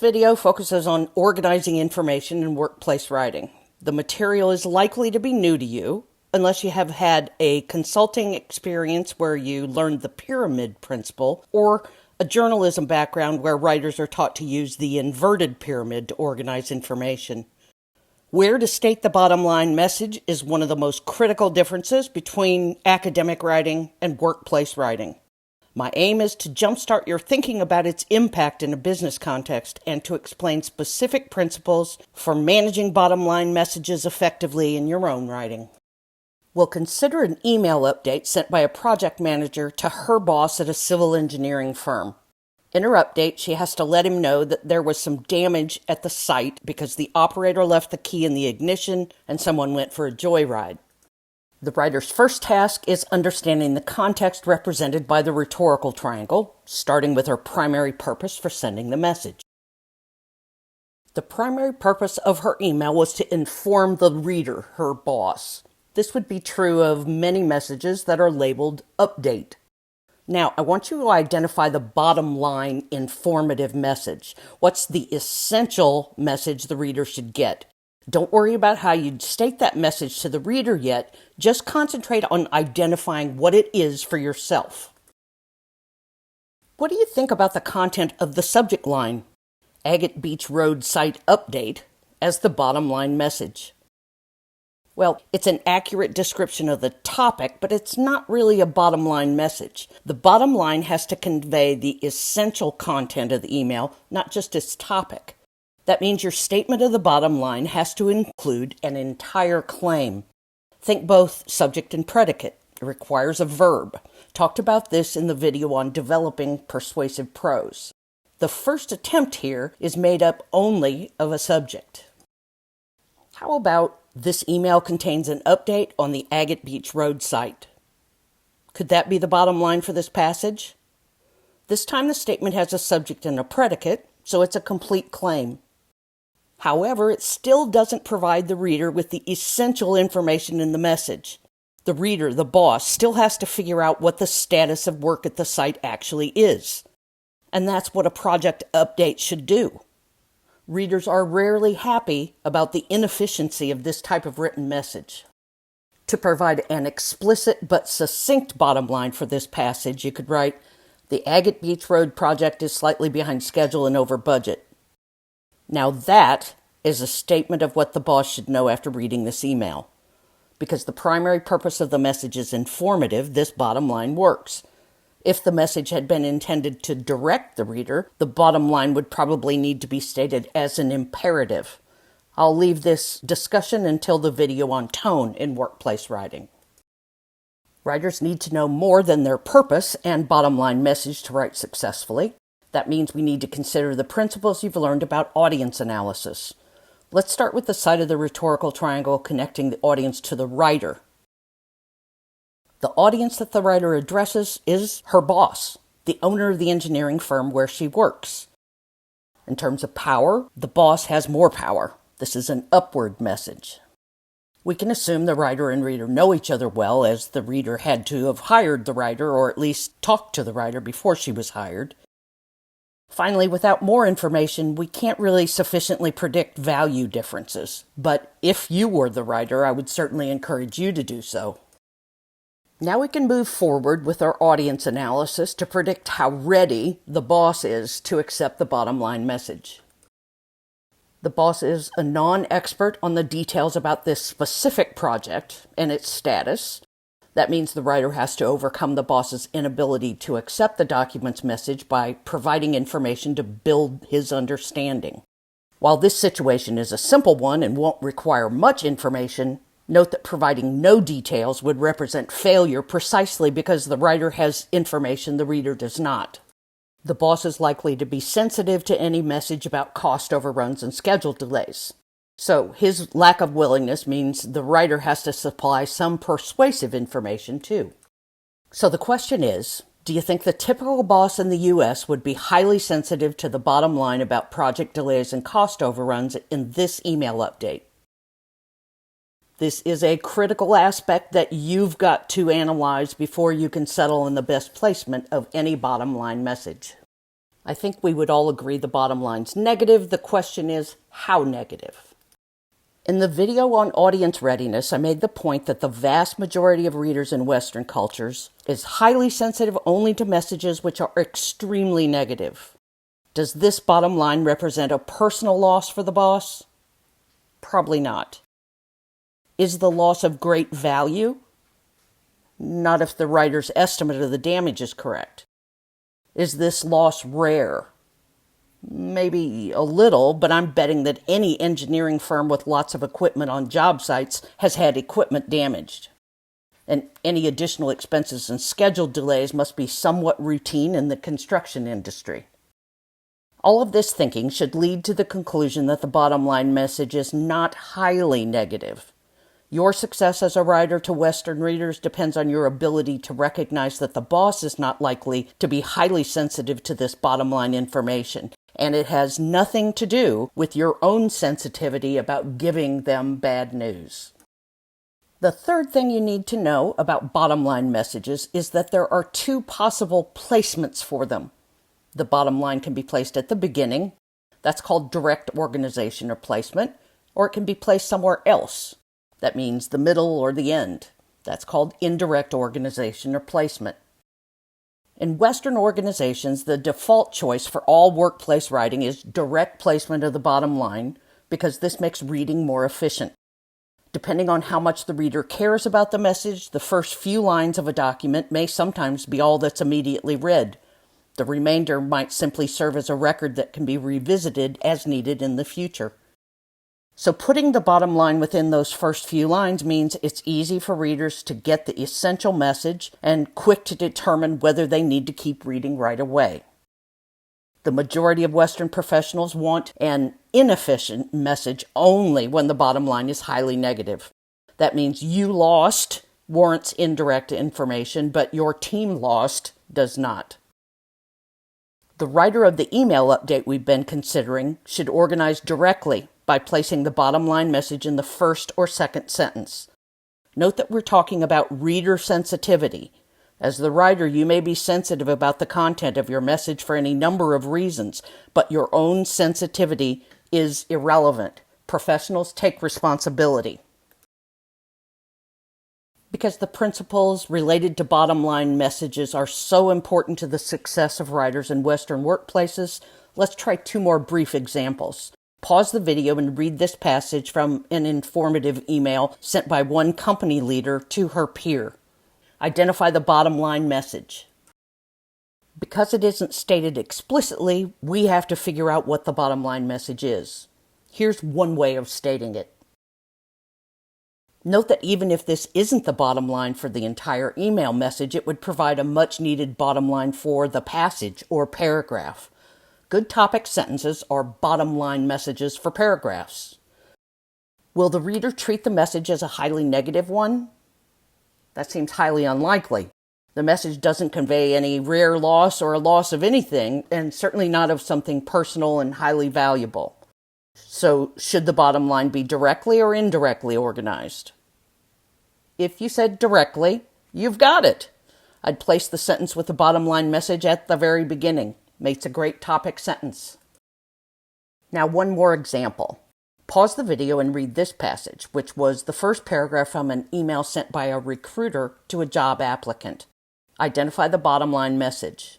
video focuses on organizing information in workplace writing. The material is likely to be new to you, unless you have had a consulting experience where you learned the pyramid principle, or a journalism background where writers are taught to use the inverted pyramid to organize information. Where to state the bottom line message is one of the most critical differences between academic writing and workplace writing. My aim is to jumpstart your thinking about its impact in a business context and to explain specific principles for managing bottom line messages effectively in your own writing. We'll consider an email update sent by a project manager to her boss at a civil engineering firm. In her update, she has to let him know that there was some damage at the site because the operator left the key in the ignition and someone went for a joyride. The writer's first task is understanding the context represented by the rhetorical triangle, starting with her primary purpose for sending the message. The primary purpose of her email was to inform the reader, her boss. This would be true of many messages that are labeled update. Now, I want you to identify the bottom line informative message. What's the essential message the reader should get? Don't worry about how you'd state that message to the reader yet. Just concentrate on identifying what it is for yourself. What do you think about the content of the subject line, Agate Beach Road Site Update, as the bottom line message? Well, it's an accurate description of the topic, but it's not really a bottom line message. The bottom line has to convey the essential content of the email, not just its topic. That means your statement of the bottom line has to include an entire claim. Think both subject and predicate. It requires a verb. Talked about this in the video on developing persuasive prose. The first attempt here is made up only of a subject. How about this email contains an update on the Agate Beach Road site? Could that be the bottom line for this passage? This time the statement has a subject and a predicate, so it's a complete claim. However, it still doesn't provide the reader with the essential information in the message. The reader, the boss, still has to figure out what the status of work at the site actually is. And that's what a project update should do. Readers are rarely happy about the inefficiency of this type of written message. To provide an explicit but succinct bottom line for this passage, you could write, "The Agate Beach Road project is slightly behind schedule and over budget." Now that is a statement of what the boss should know after reading this email. Because the primary purpose of the message is informative, this bottom line works. If the message had been intended to direct the reader, the bottom line would probably need to be stated as an imperative. I'll leave this discussion until the video on tone in workplace writing. Writers need to know more than their purpose and bottom line message to write successfully. That means we need to consider the principles you've learned about audience analysis. Let's start with the side of the rhetorical triangle connecting the audience to the writer. The audience that the writer addresses is her boss, the owner of the engineering firm where she works. In terms of power, the boss has more power. This is an upward message. We can assume the writer and reader know each other well, as the reader had to have hired the writer or at least talked to the writer before she was hired. Finally, without more information, we can't really sufficiently predict value differences. But if you were the writer, I would certainly encourage you to do so. Now we can move forward with our audience analysis to predict how ready the boss is to accept the bottom line message. The boss is a non-expert on the details about this specific project and its status. That means the writer has to overcome the boss's inability to accept the document's message by providing information to build his understanding. While this situation is a simple one and won't require much information, note that providing no details would represent failure precisely because the writer has information the reader does not. The boss is likely to be sensitive to any message about cost overruns and schedule delays. So his lack of willingness means the writer has to supply some persuasive information too. So the question is, do you think the typical boss in the U.S. would be highly sensitive to the bottom line about project delays and cost overruns in this email update? This is a critical aspect that you've got to analyze before you can settle on the best placement of any bottom line message. I think we would all agree the bottom line's negative. The question is, how negative? In the video on audience readiness, I made the point that the vast majority of readers in Western cultures is highly sensitive only to messages which are extremely negative. Does this bottom line represent a personal loss for the boss? Probably not. Is the loss of great value? Not if the writer's estimate of the damage is correct. Is this loss rare? Maybe a little, but I'm betting that any engineering firm with lots of equipment on job sites has had equipment damaged. And any additional expenses and schedule delays must be somewhat routine in the construction industry. All of this thinking should lead to the conclusion that the bottom line message is not highly negative. Your success as a writer to Western readers depends on your ability to recognize that the boss is not likely to be highly sensitive to this bottom line information, and it has nothing to do with your own sensitivity about giving them bad news. The third thing you need to know about bottom line messages is that there are two possible placements for them. The bottom line can be placed at the beginning. That's called direct organization or placement, or it can be placed somewhere else. That means the middle or the end. That's called indirect organization or placement. In Western organizations, the default choice for all workplace writing is direct placement of the bottom line because this makes reading more efficient. Depending on how much the reader cares about the message, the first few lines of a document may sometimes be all that's immediately read. The remainder might simply serve as a record that can be revisited as needed in the future. So putting the bottom line within those first few lines means it's easy for readers to get the essential message and quick to determine whether they need to keep reading right away. The majority of Western professionals want an inefficient message only when the bottom line is highly negative. That means you lost warrants indirect information, but your team lost does not. The writer of the email update we've been considering should organize directly by placing the bottom line message in the first or second sentence. Note that we're talking about reader sensitivity. As the writer, you may be sensitive about the content of your message for any number of reasons, but your own sensitivity is irrelevant. Professionals take responsibility. Because the principles related to bottom line messages are so important to the success of writers in Western workplaces, let's try two more brief examples. Pause the video and read this passage from an informative email sent by one company leader to her peer. Identify the bottom line message. Because it isn't stated explicitly, we have to figure out what the bottom line message is. Here's one way of stating it. Note that even if this isn't the bottom line for the entire email message, it would provide a much-needed bottom line for the passage or paragraph. Good topic sentences are bottom line messages for paragraphs. Will the reader treat the message as a highly negative one? That seems highly unlikely. The message doesn't convey any rare loss or a loss of anything, and certainly not of something personal and highly valuable. So, should the bottom line be directly or indirectly organized? If you said directly, you've got it. I'd place the sentence with the bottom line message at the very beginning. Makes a great topic sentence. Now, one more example. Pause the video and read this passage, which was the first paragraph from an email sent by a recruiter to a job applicant. Identify the bottom line message.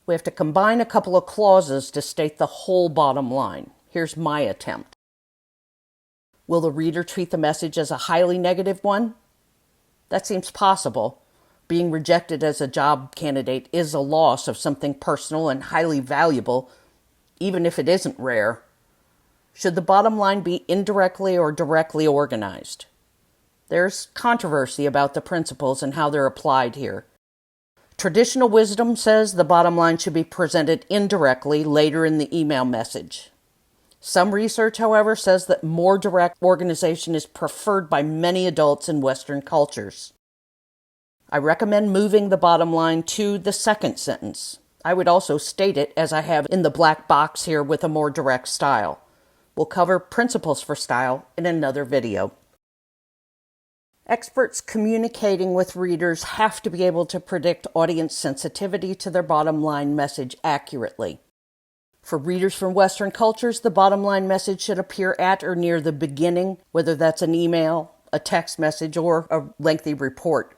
We have to combine a couple of clauses to state the whole bottom line. Here's my attempt. Will the reader treat the message as a highly negative one? That seems possible. Being rejected as a job candidate is a loss of something personal and highly valuable, even if it isn't rare. Should the bottom line be indirectly or directly organized? There's controversy about the principles and how they're applied here. Traditional wisdom says the bottom line should be presented indirectly later in the email message. Some research, however, says that more direct organization is preferred by many adults in Western cultures. I recommend moving the bottom line to the second sentence. I would also state it as I have in the black box here with a more direct style. We'll cover principles for style in another video. Experts communicating with readers have to be able to predict audience sensitivity to their bottom line message accurately. For readers from Western cultures, the bottom line message should appear at or near the beginning, whether that's an email, a text message, or a lengthy report.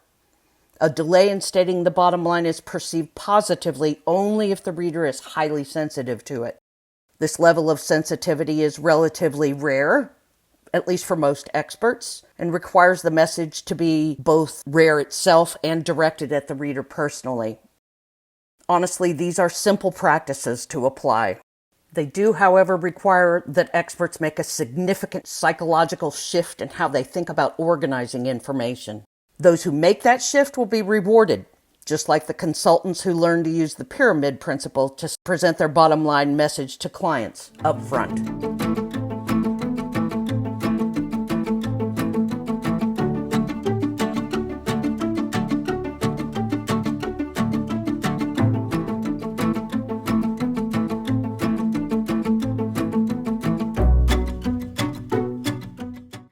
A delay in stating the bottom line is perceived positively only if the reader is highly sensitive to it. This level of sensitivity is relatively rare, at least for most experts, and requires the message to be both rare itself and directed at the reader personally. Honestly, these are simple practices to apply. They do, however, require that experts make a significant psychological shift in how they think about organizing information. Those who make that shift will be rewarded, just like the consultants who learn to use the pyramid principle to present their bottom line message to clients up front.